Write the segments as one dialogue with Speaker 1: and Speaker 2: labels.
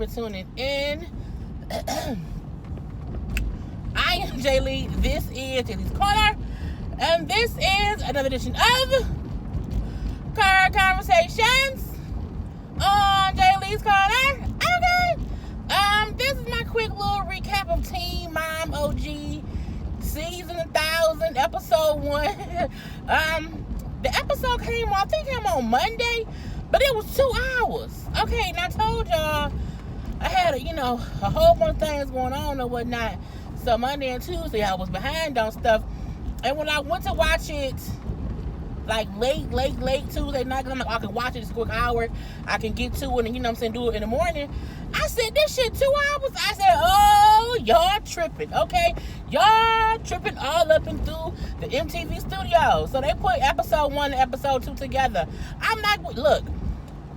Speaker 1: for tuning in. I am Jay Lee. This is Jay Lee's Corner. And this is another edition of Car Conversations on Jay Lee's Corner. Okay. This is my quick little recap of Teen Mom OG Season 1000, Episode 1. The episode came on Monday, but it was 2 hours. Okay, and I told y'all I had a whole bunch of things going on and whatnot. So Monday and Tuesday I was behind on stuff. And when I went to watch it like late Tuesday night, because I'm like, I can watch it, it's a quick hour, I can get to it and do it in the morning. I said, this shit 2 hours? I said, oh, y'all tripping, okay? Y'all tripping all up and through the MTV studio. So they put episode 1 and episode 2 together. I'm like, look,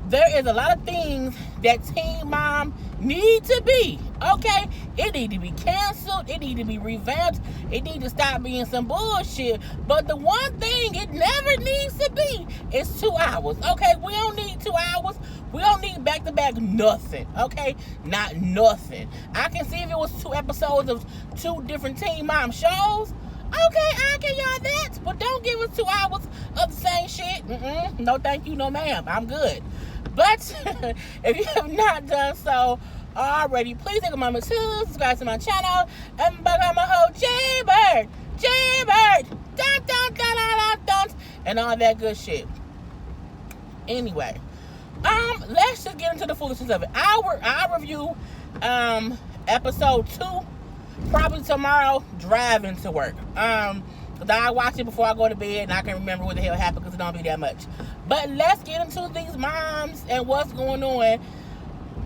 Speaker 1: there is a lot of things that Teen Mom need to be, okay? It need to be canceled. It need to be revamped. It need to stop being some bullshit. But the one thing it never needs to be is 2 hours, okay? We don't need 2 hours. We don't need back-to-back nothing, okay? Not nothing. I can see if it was 2 episodes of 2 different Teen Mom shows. Okay, I give y'all that. But don't give us 2 hours of the same shit. No thank you, no ma'am. I'm good. But if you have not done so already, please take a moment to subscribe to my channel and become a whole Jaybird, dun, dun, dun, dun, dun, dun, and all that good shit. Anyway, let's just get into the foolishness of it. I'll review episode 2 probably tomorrow driving to work. Cause I watch it before I go to bed and I can remember what the hell happened because it don't be that much. But let's get into these moms and what's going on,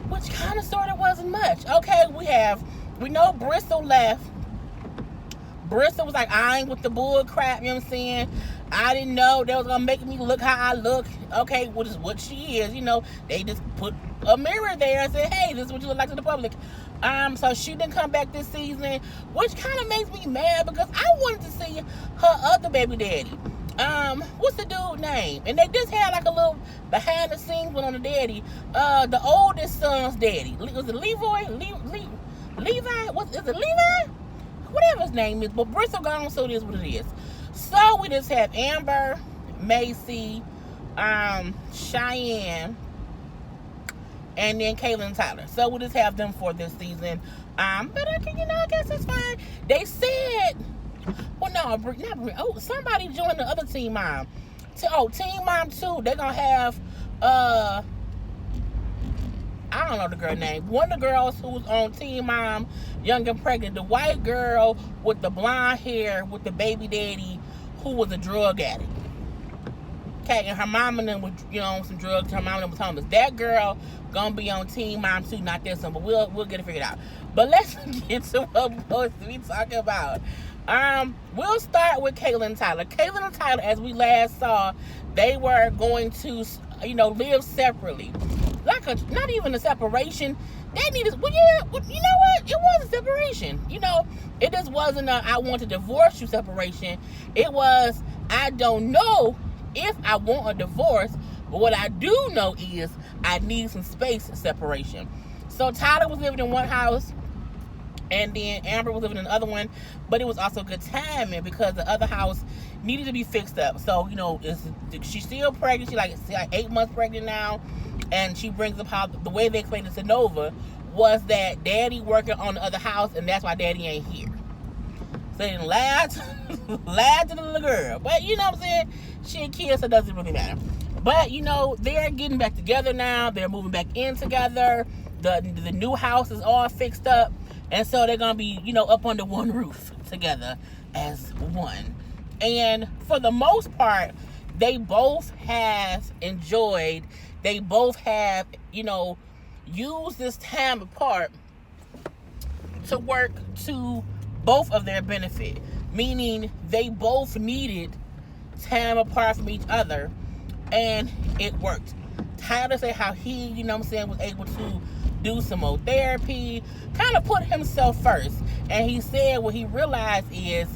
Speaker 1: which kind of sort of wasn't much. Okay, we know Bristol left. Bristol was like, I ain't with the bull crap, you know what I'm saying? I didn't know they was gonna make me look how I look. Okay, which is what she is, they just put a mirror there and said, hey, this is what you look like to the public. So she didn't come back this season, which kind of makes me mad because I wanted to see her other baby daddy. What's the dude name? And they just had like a little behind the scenes one on the daddy. The oldest son's daddy. Was it Levi? Is it Levi? Whatever his name is. But Bristol gone, so it is what it is. So we just have Amber, Maci, Cheyenne, and then Catelynn and Tyler. So we'll just have them for this season. But I guess it's fine. They said, well, no, not Brie. Oh, somebody joined the other Teen Mom. Teen Mom 2. They're gonna have I don't know the girl name. One of the girls who's on Teen Mom, Young and Pregnant, the white girl with the blonde hair with the baby daddy who was a drug addict. Okay, and her mom and them was, on some drugs. Her mom and them was homeless. That girl gonna be on Teen Mom 2, not this one, but we'll get it figured out. But let's get to what we're supposed to be talking about. We'll start with Catelynn and Tyler. Catelynn and Tyler, as we last saw, they were going to, live separately. Not even a separation. They needed, you know what? It was a separation. It just wasn't a, I want to divorce you separation. It was, I don't know if I want a divorce, but what I do know is I need some space separation. So Tyler was living in one house, and then Amber was living in the other one, but it was also good timing because the other house needed to be fixed up. So, she's still pregnant. She's like 8 months pregnant now, and she brings up how the way they explained it to Nova was that Daddy working on the other house, and that's why Daddy ain't here. So they didn't lie to the little girl. But, you know what I'm saying? She ain't kids, so it doesn't really matter. But, they're getting back together now. They're moving back in together. The new house is all fixed up. And so they're going to be, up under one roof together as one. And for the most part, they both have enjoyed, they both have, used this time apart to work to both of their benefit. Meaning they both needed time apart from each other, and it worked. Tyler said how he, was able to do some more therapy, kind of put himself first. And he said what he realized is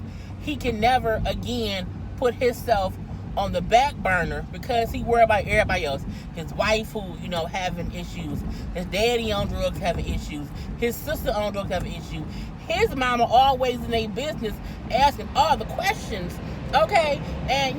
Speaker 1: he can never again put himself on the back burner because he worried about everybody else. His wife who, having issues. His daddy on drugs having issues. His sister on drugs having issues. His mama always in their business asking all the questions. Okay? And,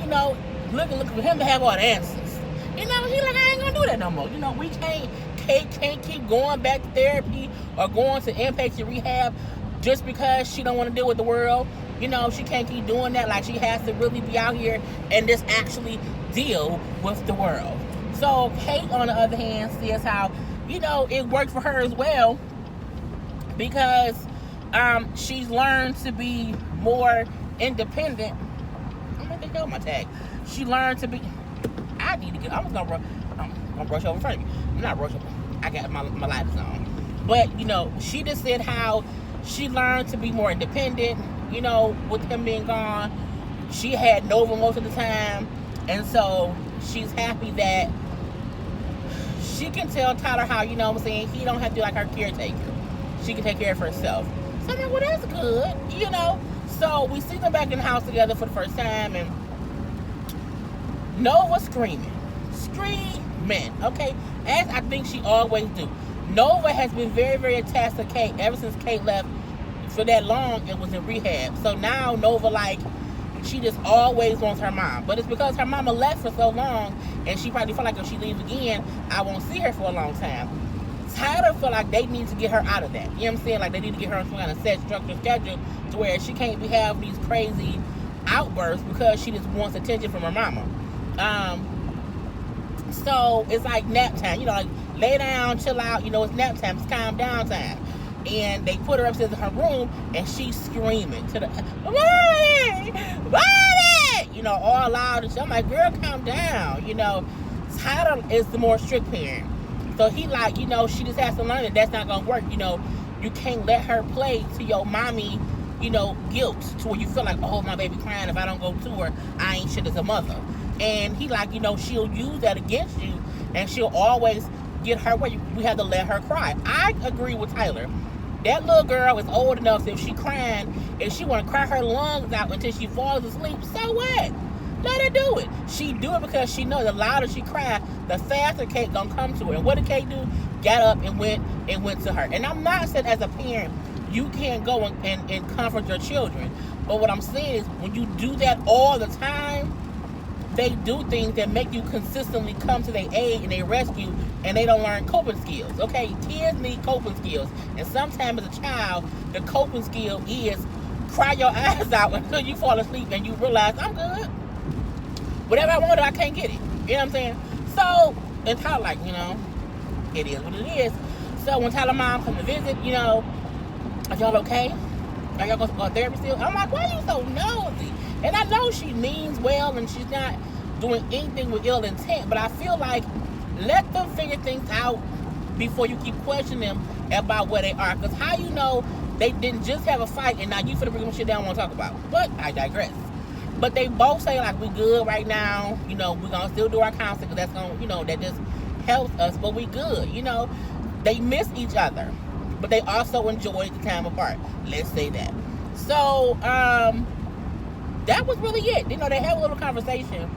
Speaker 1: looking for him to have all the answers. He like, I ain't gonna do that no more. We can't keep going back to therapy or going to inpatient rehab just because she don't want to deal with the world. She can't keep doing that. Like, she has to really be out here and just actually deal with the world. So Kate, on the other hand, sees how, it worked for her as well because she's learned to be more independent. I'm gonna take out my tag. She learned to be. I need to get. I'm gonna brush over in front of you. I'm not brushing. I got my lights on. But she just said how she learned to be more independent. With him being gone, she had Nova most of the time, and so she's happy that she can tell Tyler how, he don't have to be like her caretaker. She can take care of herself. So I'm like, well, that's good, So we see them back in the house together for the first time, and Nova screaming, okay, as I think she always do. Nova has been very, very attached to Kate ever since Kate left for that long and was in rehab. So now Nova, she just always wants her mom. But it's because her mama left for so long, and she probably feel like if she leaves again, I won't see her for a long time. Tyler feel like they need to get her out of that. You know what I'm saying? Like, they need to get her on some kind of set, structured schedule to where she can't be having these crazy outbursts because she just wants attention from her mama. So it's like nap time. Like, lay down, chill out. It's nap time. It's calm down time. And they put her upstairs in her room, and she's screaming to the Mommy! All loud. And I'm like, girl, calm down. Tyler is the more strict parent. So he she just has to learn that that's not going to work. You can't let her play to your mommy, guilt, to where you feel like, oh, my baby crying. If I don't go to her, I ain't shit as a mother. And he she'll use that against you, and she'll always get her way. We have to let her cry. I agree with Tyler. That little girl is old enough, so if she crying, if she want to cry her lungs out until she falls asleep, so what? Let her do it. She do it because she knows the louder she cry, the faster Kate gonna come to her. And what did Kate do? Got up and went to her. And I'm not saying as a parent, you can't go and comfort your children. But what I'm saying is, when you do that all the time, they do things that make you consistently come to their aid and they rescue, and they don't learn coping skills. Okay, kids need coping skills, and sometimes as a child, the coping skill is cry your eyes out until you fall asleep and you realize, I'm good. Whatever I wanted, I can't get it. You know what I'm saying? So, and Tyler, it is what it is. So when Tyler's mom come to visit, are y'all okay? Are y'all going to go to therapy still? I'm like, why are you so nosy? And I know she means well and she's not doing anything with ill intent, but I feel like let them figure things out before you keep questioning them about where they are. Because how they didn't just have a fight and now you finna bring them shit down and want to talk about. But I digress. But they both say, like, we good right now. We're going to still do our counseling because that's going to, that just helps us. But we good, They miss each other. But they also enjoy the time apart. Let's say that. So, that was really it. They had a little conversation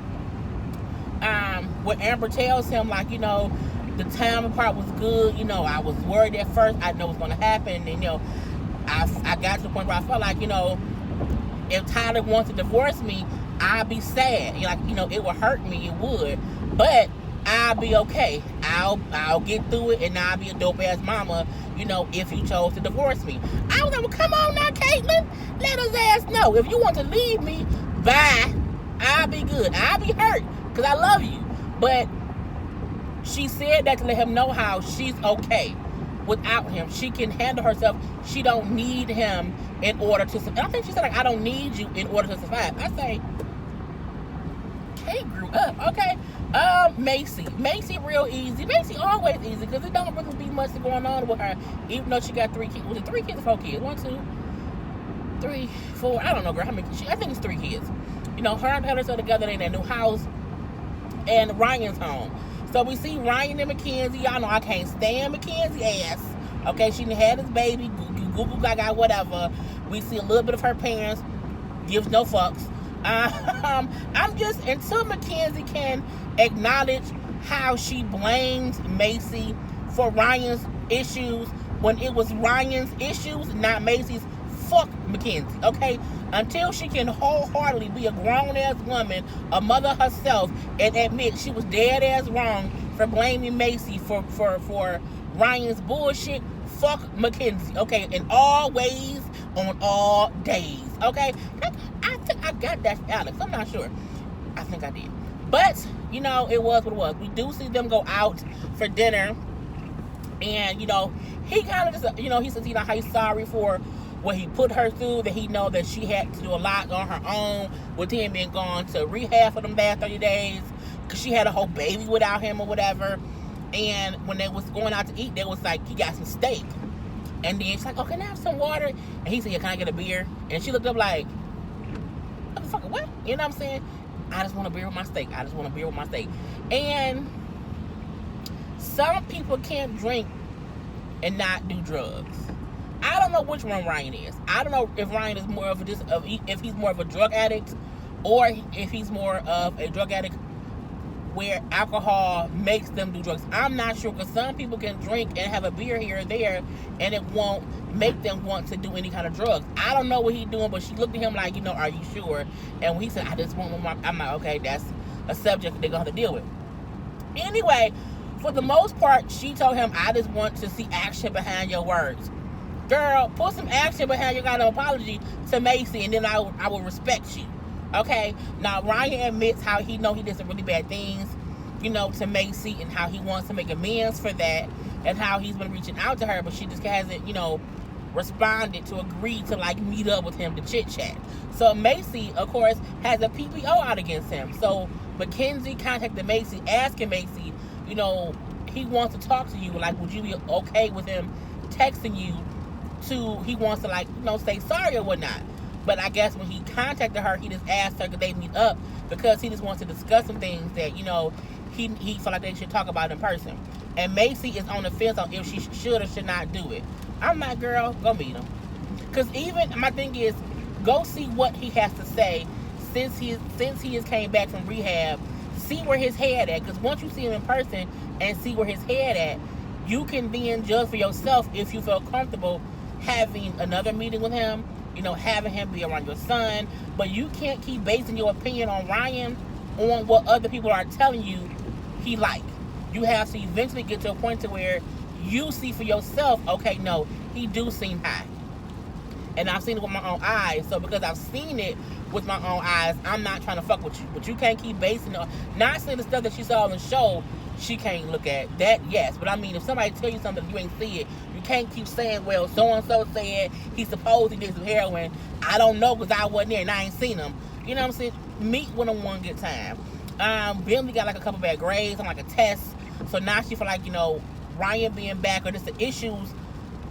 Speaker 1: where Amber tells him, like, the time apart was good. I was worried at first. I know what's going to happen. And, I got to the point where I felt like, if Tyler wants to divorce me, I'd be sad. It would hurt me. It would. But I'll be okay. I'll get through it, and I'll be a dope-ass mama, if you chose to divorce me. I was like, well, come on now, Catelynn. Let his ass know. If you want to leave me, bye. I'll be good. I'll be hurt because I love you. But she said that to let him know how she's okay without him. She can handle herself. She don't need him in order to survive. I think she said, like, I don't need you in order to survive. I say, Kate grew up. Okay. Maci real easy. Maci always easy because it don't really be much going on with her, even though she got 3 kids. Was it 3 kids or 4 kids? 1, 2, 3, 4. I don't know, girl. How many? I think it's 3 kids. Her and Heather are together in their new house, and Ryan's home. So we see Ryan and Mackenzie. Y'all know I can't stand Mackenzie's ass. Okay, she had his baby, Google Gaga, whatever. We see a little bit of her parents, gives no fucks. I'm just, until Mackenzie can acknowledge how she blames Maci for Ryan's issues when it was Ryan's issues, not Maci's, fuck Mackenzie, okay? Until she can wholeheartedly be a grown-ass woman, a mother herself, and admit she was dead-ass wrong for blaming Maci for Ryan's bullshit, fuck Mackenzie, okay? In all ways, on all days, okay? I think I got that, Alex. I'm not sure. I think I did. But, you know, it was what it was. We do see them go out for dinner. And, you know, he kind of just, you know, he says, you know, how he's sorry for what he put her through, that he know that she had to do a lot on her own with him being gone to rehab for them last 30 days because she had a whole baby without him or whatever. And when they was going out to eat, they was like, he got some steak. And then she's like, oh, can I have some water? And he said, yeah, can I get a beer? And she looked up like, motherfucker, what? You know what I'm saying? I just want a beer with my steak. I just want a beer with my steak. And some people can't drink and not do drugs. I don't know which one Ryan is. I don't know if Ryan is more of if he's more of a drug addict, or if he's more of a drug addict where alcohol makes them do drugs. I'm not sure, because some people can drink and have a beer here or there and it won't make them want to do any kind of drugs. I don't know what he's doing, but she looked at him like, you know, are you sure? And when he said, I just want my, I'm like, okay, that's a subject they're going to have to deal with. Anyway, for the most part, she told him, I just want to see action behind your words. Girl, put some action behind your goddamn apology to Maci, and then I will respect you. Okay? Now, Ryan admits how he know he did some really bad things, you know, to Maci, and how he wants to make amends for that, and how he's been reaching out to her, but she just hasn't, you know, responded to agree to, like, meet up with him to chit-chat. So Maci, of course, has a PPO out against him. So Mackenzie contacted Maci, asking Maci, you know, he wants to talk to you. Like, would you be okay with him texting you he wants to, like, you know, say sorry or whatnot. But I guess when he contacted her, he just asked her could they meet up, because he just wants to discuss some things that, you know, he felt like they should talk about in person. And Maci is on the fence on if she should or should not do it. I'm like, girl, go meet him. Because even, my thing is, go see what he has to say since he has came back from rehab. See where his head at. Because once you see him in person and see where his head at, you can then judge for yourself if you feel comfortable having another meeting with him, you know, having him be around your son. But you can't keep basing your opinion on Ryan on what other people are telling you he like. You have to eventually get to a point to where you see for yourself, okay, no, he do seem high. And I've seen it with my own eyes. So because I've seen it with my own eyes, I'm not trying to fuck with you. But you can't keep basing it on, not seeing the stuff that she saw on the show, she can't look at that, yes. But I mean, if somebody tell you something you ain't see it, you can't keep saying, well, so-and-so said he supposed he did some heroin. I don't know because I wasn't there and I ain't seen him. You know what I'm saying? Meet with him one good time. Bentley got like a couple bad grades on like a test. So now she feel like, you know, Ryan being back or just the issues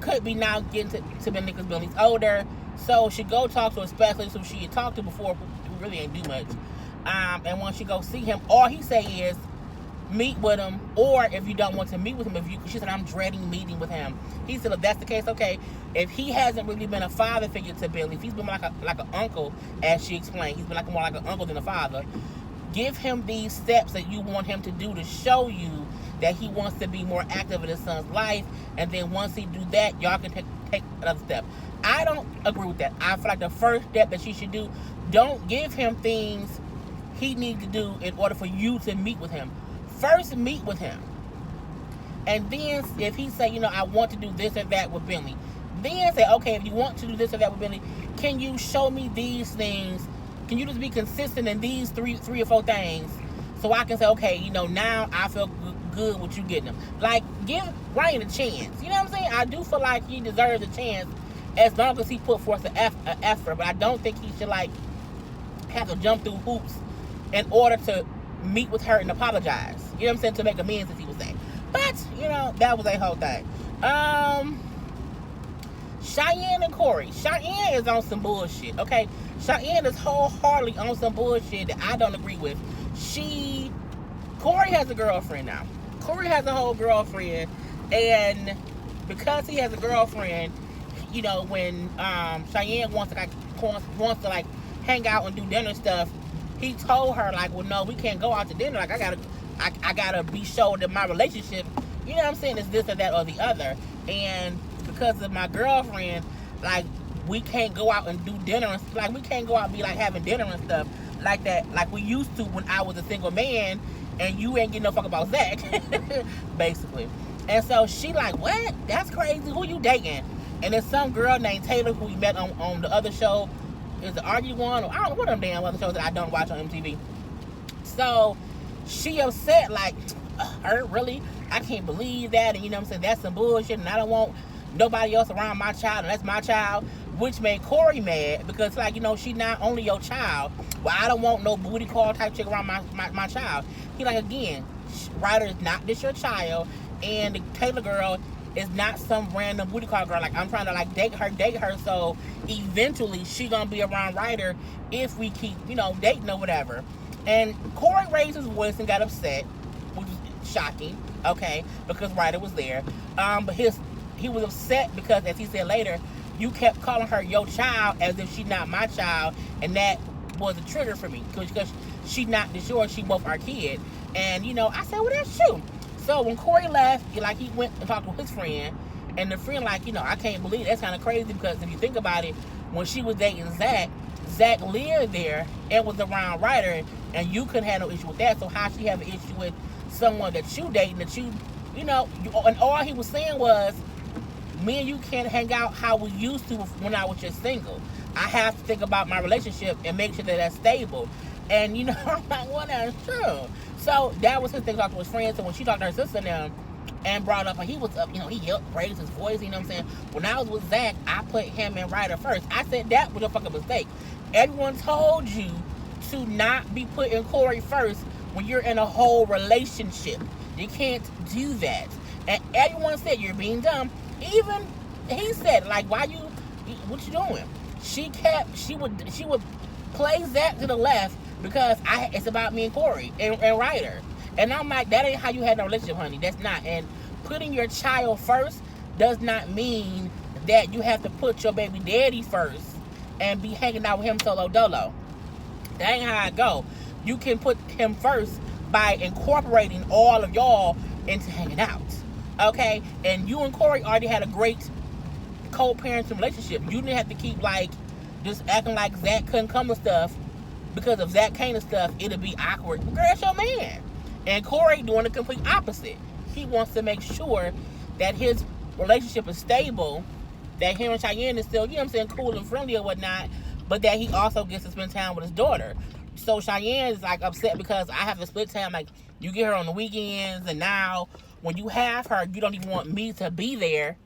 Speaker 1: could be now getting to Bentley because Bentley's older. So she go talk to a specialist who she had talked to before, who really ain't do much. And once she go see him, all he say is, meet with him, or if you don't want to meet with him, she said, I'm dreading meeting with him. He said, if that's the case, okay, if he hasn't really been a father figure to Billy, if he's been like an uncle, as she explained, he's been like more like an uncle than a father, give him these steps that you want him to do to show you that he wants to be more active in his son's life, and then once he do that, y'all can take another step. I don't agree with that. I feel like the first step that she should do, don't give him things he needs to do in order for you to meet with him. First, meet with him. And then, if he say, you know, I want to do this or that with Bentley, then say, okay, if you want to do this or that with Bentley, can you show me these things? Can you just be consistent in these three or four things so I can say, okay, you know, now I feel good with you getting them. Like, give Ryan a chance. You know what I'm saying? I do feel like he deserves a chance as long as he put forth an effort. But I don't think he should, like, have to jump through hoops in order to meet with her and apologize. You know what I'm saying? To make amends, as he was saying. But, you know, that was a whole thing. Cheyenne and Cory. Cheyenne is on some bullshit, okay? Cheyenne is wholeheartedly on some bullshit that I don't agree with. Cory has a girlfriend now. Cory has a whole girlfriend, and because he has a girlfriend, you know, when Cheyenne wants to hang out and do dinner stuff, he told her, like, well, no, we can't go out to dinner. Like, I gotta be sure that my relationship, you know what I'm saying, is this or that or the other. And because of my girlfriend, like, we can't go out and do dinner and, like, we can't go out and be like having dinner and stuff like that, like we used to when I was a single man and you ain't getting no fuck about Zach. Basically. And so she like, what? That's crazy. Who you dating? And there's some girl named Taylor who we met on the other show. Is the Argue one? Or I don't know what them damn other shows that I don't watch on MTV. So she upset, like, her, really? I can't believe that. And you know what I'm saying? That's some bullshit. And I don't want nobody else around my child. And that's my child. Which made Cory mad because, like, you know, she not only your child. Well, I don't want no booty call type chick around my child. He like, again, Ryder is not this your child. And the Taylor girl is not some random booty call girl. Like, I'm trying to, like, date her. So eventually she gonna be around Ryder if we keep, you know, dating or whatever. And Cory raised his voice and got upset, which was shocking, okay, because Ryder was there. But he was upset because, as he said later, you kept calling her your child as if she's not my child, and that was a trigger for me because she's not this yours, she both our kid. And, you know, I said, well, that's true. So when Cory left, like, he went and talked to his friend, and the friend, like, you know, I can't believe that's kind of crazy because if you think about it, when she was dating Zach lived there and was around Ryder, and you couldn't have no issue with that. So how she have an issue with someone that you dating, that you know, and all he was saying was, me and you can't hang out how we used to when I was just single. I have to think about my relationship and make sure that that's stable. And, you know, I'm like, well, that's true. So that was his thing, talking to his friends. So when she talked to her sister now and brought up, and he was up, you know, he raised his voice, you know what I'm saying? When I was with Zach, I put him and Ryder first. I said that was a fucking mistake. Everyone told you to not be putting Cory first when you're in a whole relationship. You can't do that. And everyone said you're being dumb. Even he said, like, what you doing? She would play Zach to the left because it's about me and Cory and Ryder. And I'm like, that ain't how you had no relationship, honey. That's not. And putting your child first does not mean that you have to put your baby daddy first and be hanging out with him solo dolo. That ain't how I go. You can put him first by incorporating all of y'all into hanging out. Okay? And you and Cory already had a great co-parenting relationship. You didn't have to keep, like, just acting like Zach couldn't come to stuff, because if Zach came to stuff, it'll be awkward. Girl, that's your man. And Cory doing the complete opposite. He wants to make sure that his relationship is stable, that him and Cheyenne is still, you know what I'm saying, cool and friendly or whatnot, but that he also gets to spend time with his daughter. So Cheyenne is, like, upset because I have to split time. Like, you get her on the weekends, and now when you have her, you don't even want me to be there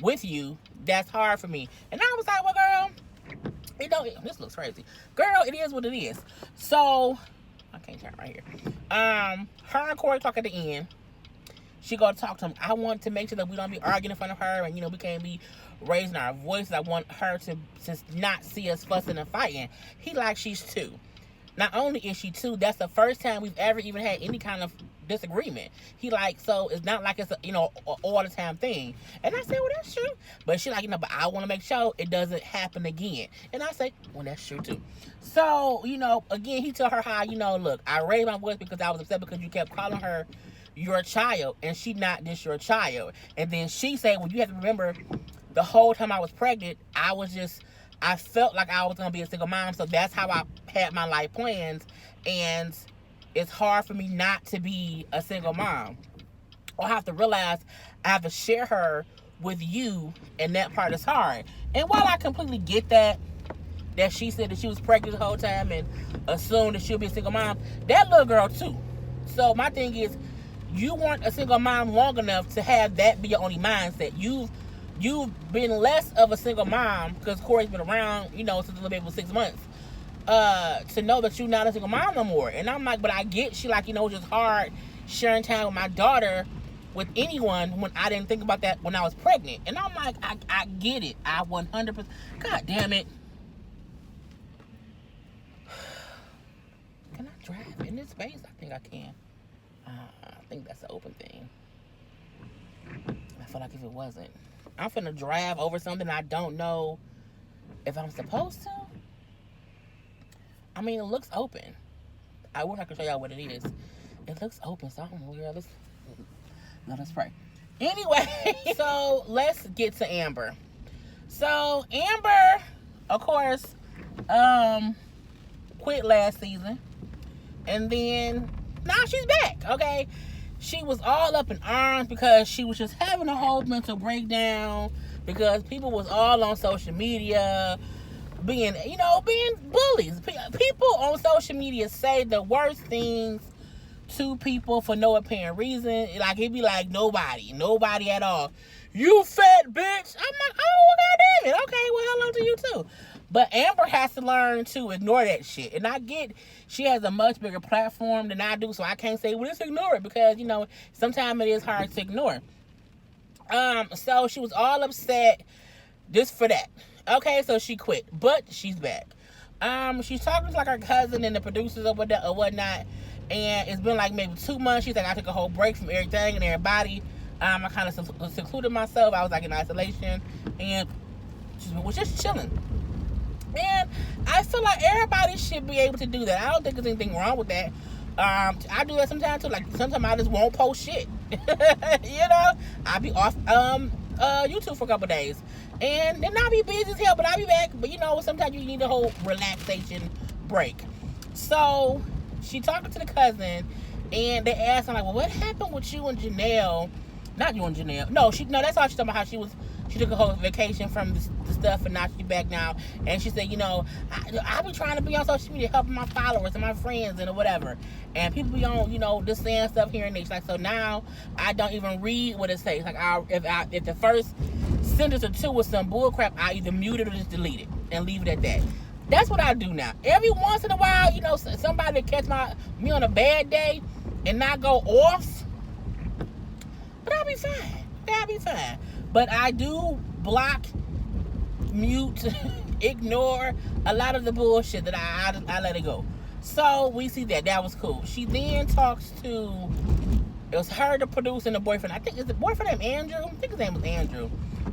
Speaker 1: with you. That's hard for me. And I was like, well, girl, this looks crazy. Girl, it is what it is. So, I can't turn right here. Her and Cory talk at the end. She gonna talk to him. I want to make sure that we don't be arguing in front of her, and, you know, we can't be raising our voices. I want her to not see us fussing and fighting. He like, she's 2. Not only is she 2, that's the first time we've ever even had any kind of disagreement. He like, so it's not like it's a, you know, all the time thing. And I said, well, that's true. But she like, you know, but I want to make sure it doesn't happen again. And I say, well, that's true too. So, you know, again, he told her how, you know, look, I raised my voice because I was upset because you kept calling her your child, and she not this your child. And then she said, well, you have to remember, the whole time I was pregnant, I felt like I was going to be a single mom, so that's how I had my life plans, and it's hard for me not to be a single mom. I have to realize I have to share her with you, and that part is hard. And while I completely get that she said that she was pregnant the whole time and assumed that she'll be a single mom, that little girl too. So my thing is, you weren't a single mom long enough to have that be your only mindset. You've been less of a single mom because Cory's been around, you know, since the little baby was 6 months, to know that you're not a single mom no more. And I'm like, but I get, she like, you know, it's just hard sharing time with my daughter with anyone when I didn't think about that when I was pregnant. And I'm like, I get it. I 100%. God damn it. Can I drive in this space? I think I can. I think that's an open thing. I feel like if it wasn't, I'm finna drive over something I don't know if I'm supposed to. I mean, it looks open. I wish I could show y'all what it is. It looks open, so I don't know. Let's pray. Anyway, so let's get to Amber. So Amber, of course, quit last season, and then now she's back. Okay, she was all up in arms because she was just having a whole mental breakdown because people was all on social media being bullies. People on social media say the worst things to people for no apparent reason. Like, it'd be like, nobody at all. You fat bitch. I'm like, oh, goddamn it. Okay, well, hello to you too. But Amber has to learn to ignore that shit. And I get she has a much bigger platform than I do, so I can't say, well, let's ignore it, because, sometimes it is hard to ignore. So she was all upset just for that. Okay, so she quit, but she's back. She's talking to like her cousin and the producers or whatnot, and it's been like maybe 2 months. She's like, I took a whole break from everything and everybody. I kind of secluded myself. I was like in isolation, and she was just chilling. And I feel like everybody should be able to do that. I don't think there's anything wrong with that. I do that sometimes too. Like, sometimes I just won't post shit. I'll be off YouTube for a couple days, and then I'll be busy as hell, but I'll be back. But sometimes you need a whole relaxation break. So she talking to the cousin, and they asked her like, well, what happened with you and Janelle? Not you and Janelle. No, that's all she's talking about. How she took a whole vacation from the stuff, and now she's back now. And she said, I be trying to be on social media helping my followers and my friends and whatever. And people be on, just saying stuff here and there. She's like, so now I don't even read what it says. Like, if the first sentence or two was some bullcrap, I either mute it or just delete it and leave it at that. That's what I do now. Every once in a while, somebody catch me on a bad day and not go off, but I'll be fine. But I do block, mute, ignore a lot of the bullshit that I let it go. So we see that was cool. She then talks to, it was her, the producer, and the boyfriend. I think, is the boyfriend named Andrew? I think his name was Andrew.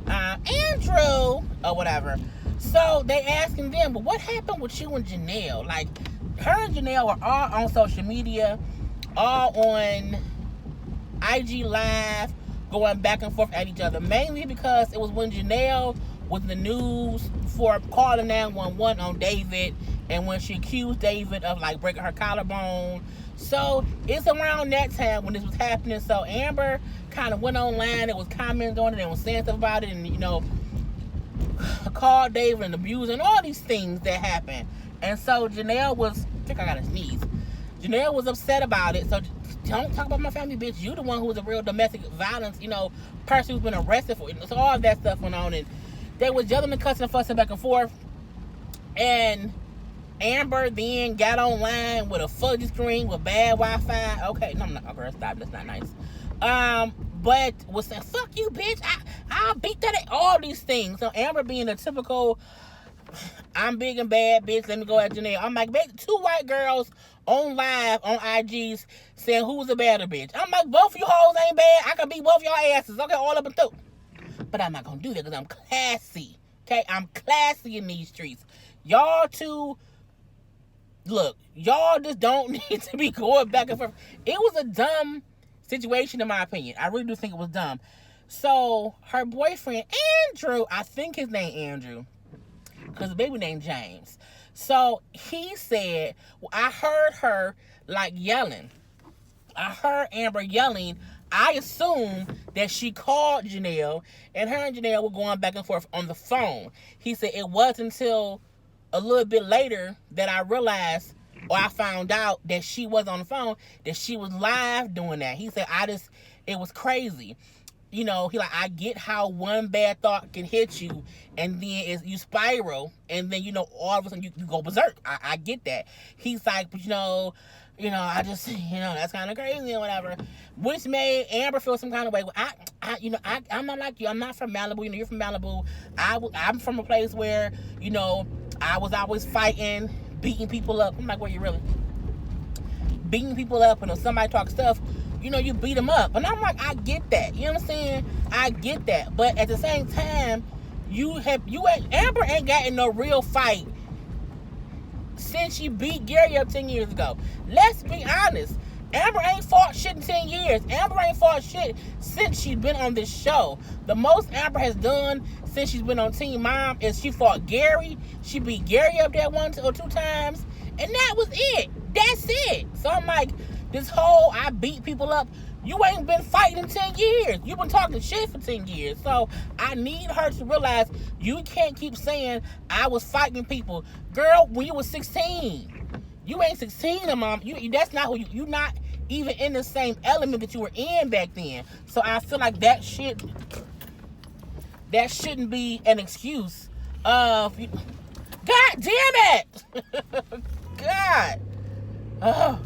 Speaker 1: Andrew, or whatever. So they asking them, well, what happened with you and Janelle? Like, her and Janelle were all on social media, all on IG Live, going back and forth at each other, mainly because it was when Janelle was in the news for calling 911 on David, and when she accused David of like breaking her collarbone. So it's around that time when this was happening. So Amber kind of went online and was commenting on it and was saying stuff about it, and called David and abused and all these things that happened. And so Janelle was, I think I got to sneeze. Janelle was upset about it. So don't talk about my family, bitch. You the one who was a real domestic violence, person who's been arrested for it. So all of that stuff went on, and they was yelling and cussing and fussing back and forth. And Amber then got online with a fuzzy screen with bad Wi-Fi. Okay, no, I'm not. Oh, girl, stop. That's not nice. But was saying, fuck you, bitch. I'll beat that at all these things. So Amber being a typical, I'm big and bad, bitch. Let me go at Janelle. I'm like, two white girls on live on IGs saying who's a better bitch. I'm like, both of you hoes ain't bad. I can beat both y'all asses. Okay, all up and through. But I'm not gonna do that because I'm classy. Okay, I'm classy in these streets. Y'all two, look, y'all just don't need to be going back and forth. It was a dumb situation in my opinion. I really do think it was dumb. So her boyfriend Andrew, I think his name Andrew, because the baby named James. So he said, well, I heard her like yelling. I heard Amber yelling. I assume that she called Janelle, and her and Janelle were going back and forth on the phone. He said it wasn't until a little bit later that I realized, or I found out that she was on the phone, that she was live doing that. He said, it was crazy. He like, I get how one bad thought can hit you, and then you spiral, and then, all of a sudden you go berserk. I get that. He's like, but I just, that's kind of crazy or whatever, which made Amber feel some kind of way. Well, I'm not like you. I'm not from Malibu. You're from Malibu. I'm from a place where, I was always fighting, beating people up. I'm like, where you really? Beating people up, and if somebody talks stuff, you beat them up. And I'm like, I get that. You know what I'm saying? I get that. But at the same time, Amber ain't got in no real fight since she beat Gary up 10 years ago. Let's be honest. Amber ain't fought shit in 10 years. Amber ain't fought shit since she's been on this show. The most Amber has done since she's been on Teen Mom is she fought Gary. She beat Gary up there 1 or 2 times. And that was it. That's it. So I'm like, this whole I beat people up, you ain't been fighting in 10 years. You've been talking shit for 10 years. So I need her to realize you can't keep saying I was fighting people. Girl, when you was 16. You ain't 16, Mom. That's not who you're not even in the same element that you were in back then. So I feel like that shouldn't be an excuse of God damn it. God. Oh.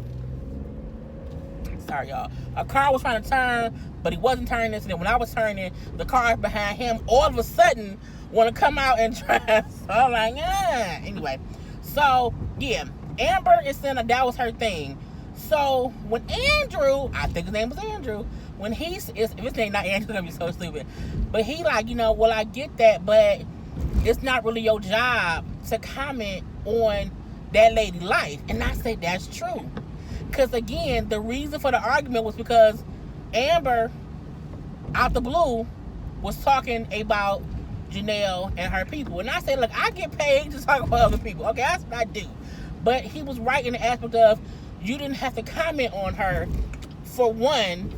Speaker 1: Sorry, y'all. A car was trying to turn, but he wasn't turning. And then when I was turning, the car behind him all of a sudden want to come out and drive. So I'm like, Anyway, so yeah, Amber is saying that was her thing. So when Andrew, I think his name was Andrew, when if his name not Andrew, it's gonna be so stupid. But he like, well, I get that, but it's not really your job to comment on that lady's life. And I say that's true. Because again, the reason for the argument was because Amber, out the blue, was talking about Janelle and her people. And I said, look, I get paid to talk about other people. Okay, that's what I do. But he was right in the aspect of you didn't have to comment on her for one,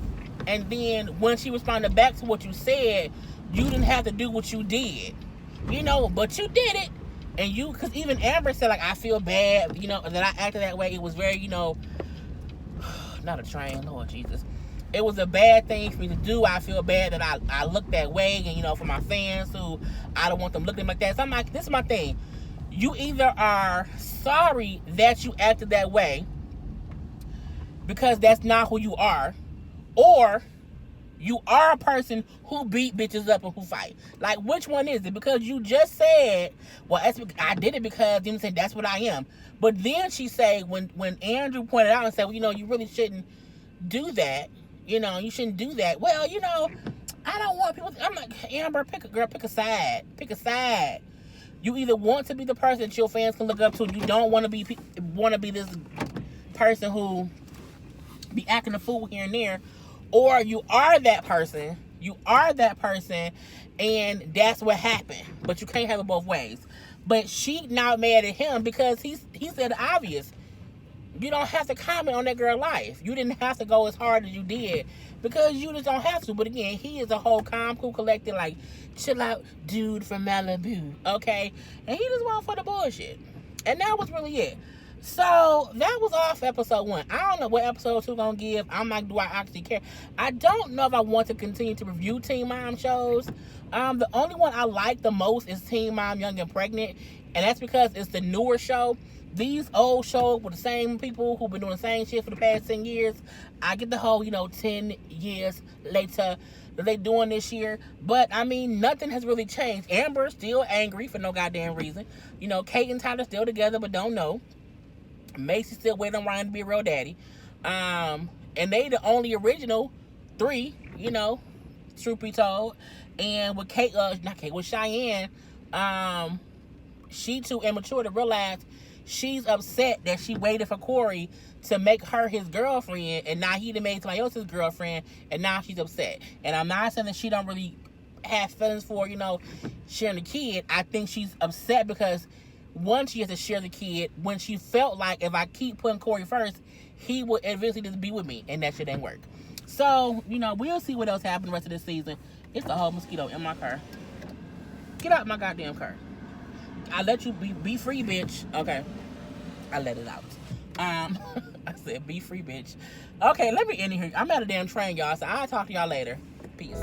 Speaker 1: and then when she responded back to what you said, you didn't have to do what you did. But you did it. And because even Amber said, like, I feel bad, that I acted that way. It was very, not a train, Lord Jesus. It was a bad thing for me to do. I feel bad that I looked that way. And, for my fans who I don't want them looking like that. So I'm like, this is my thing. You either are sorry that you acted that way because that's not who you are, or you are a person who beat bitches up and who fight. Like, which one is it? Because you just said, well, I did it because you said that's what I am. But then she said, when Andrew pointed out and said, well, you really shouldn't do that. You shouldn't do that. Well, I don't want people. I'm like, Amber, pick a side. Pick a side. You either want to be the person that your fans can look up to. You don't want to be this person who be acting a fool here and there, or you are that person. You are that person, and that's what happened. But you can't have it both ways. But she now mad at him because he said the obvious. You don't have to comment on that girl's life. You didn't have to go as hard as you did because you just don't have to. But again, he is a whole calm, cool, collected, like, chill out dude from Malibu, okay? And he just went for the bullshit. And that was really it. So that was off episode 1. I don't know what episode 2 gonna give. I'm like, do I actually care? I don't know if I want to continue to review Teen Mom shows. The only one I like the most is Teen Mom Young and Pregnant, and that's because it's the newer show. These old shows with the same people who've been doing the same shit for the past 10 years. I get the whole, 10 years later that they doing this year. But, I mean, nothing has really changed. Amber's still angry for no goddamn reason. Kate and Tyler still together but don't know. Maci still waiting on Ryan to be a real daddy. And they the only original 3, truth be told. And with with Cheyenne, she too immature to realize she's upset that she waited for Cory to make her his girlfriend, and now he done made somebody else his girlfriend, and now she's upset. And I'm not saying that she don't really have feelings for, sharing the kid. I think she's upset because one, she has to share the kid when she felt like if I keep putting Cory first, he would eventually just be with me, and that shit ain't work. So, we'll see what else happens the rest of this season. It's a whole mosquito in my car. Get out my goddamn car. I let you be free, bitch. Okay. I let it out. I said be free, bitch. Okay, let me end here. I'm at a damn train, y'all, so I'll talk to y'all later. Peace.